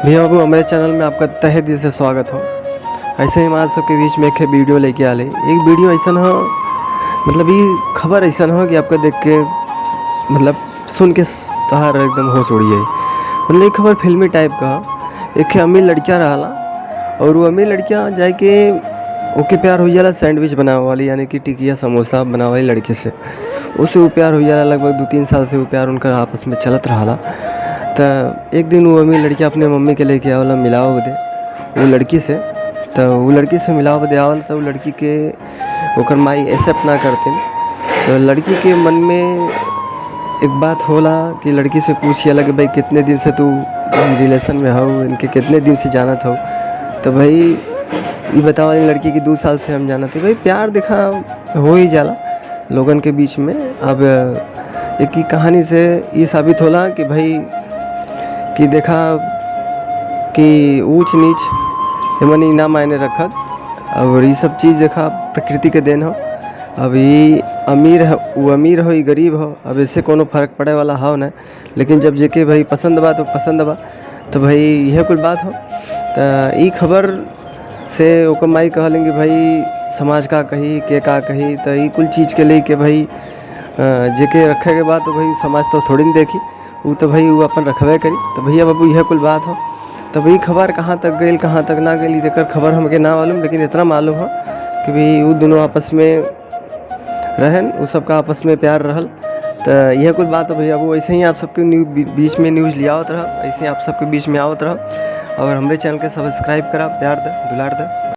भैया बाबू हमारे चैनल में आपका तहे दिल से स्वागत हो। ऐसे ही हमारे सबके बीच में एक वीडियो लेके आले। एक वीडियो ऐसा हो, मतलब ये खबर ऐसा हो कि आपका देख के मतलब सुन के तहार एकदम होश उड़ी जाए। मतलब ये खबर फिल्मी टाइप का। एक अमीर लड़कियाँ रहा और वो अमीर लड़कियाँ जाके ओके प्यार हो जाला सैंडविच बनावे वाली, यानी कि टिकिया समोसा बनावे वाली लड़के से। उससे वो प्यार हो जाला। लगभग 2-3 साल से वो प्यार उनका आपस में चलत रहा। तो एक दिन वो अमीर लड़की अपने मम्मी के लेके आवला मिलाव बदे वो लड़की से। तो वो लड़की से मिलाव बदे आवल तो वो लड़की के ओकर माई एक्सेप्ट ना करते। तो लड़की के मन में एक बात होला कि लड़की से पूछिएला कि भाई कितने दिन से तू रिलेशन में हो, इनके कितने दिन से जानत हो। तो भाई ये बताओ वाली लड़की की 2 साल से हम जानते। भाई प्यार देखा हो ही जाला लोगन के बीच में। अब एक ही कहानी से ये साबित होला कि भाई कि देखा कि ऊंच नीच एमनी ना मायने रखत। और ये सब चीज़ देखा प्रकृति के देन हो। अब ये अमीर है, वो अमीर हो, ये गरीब हो, अब इससे कोनो फर्क पड़े वाला हो ना। लेकिन जब जेके भाई पसंद बा तो पसंद बा, तो भाई यह कुल बात हो। तो ये खबर से ओकर माई कहलेंगे भाई समाज का कही के का कही। तो ये कुल चीज़ के लिए कि भाई जेके रखे के बाद तो भाई समाज तो थोड़ी नहीं देखी, वो तो भाई वो अपन रखबे करी। तो भैया बाबू यह कुल बात हो। तो भाई खबर कहाँ तक गई कहाँ तक ना गई देकर खबर हमके ना मालूम, लेकिन इतना मालूम हो कि भाई वो दोनों आपस में रहन, वो सबका आपस में प्यार रहल। तो यह कुल बात हो भैया बाबू। ऐसे ही आप सबके बीच में न्यूज़ लिया आवत रहा, ऐसे ही आप सबके बीच में आवत रहा। और हमारे चैनल के सब्सक्राइब करा, प्यार दे, दुलार दे।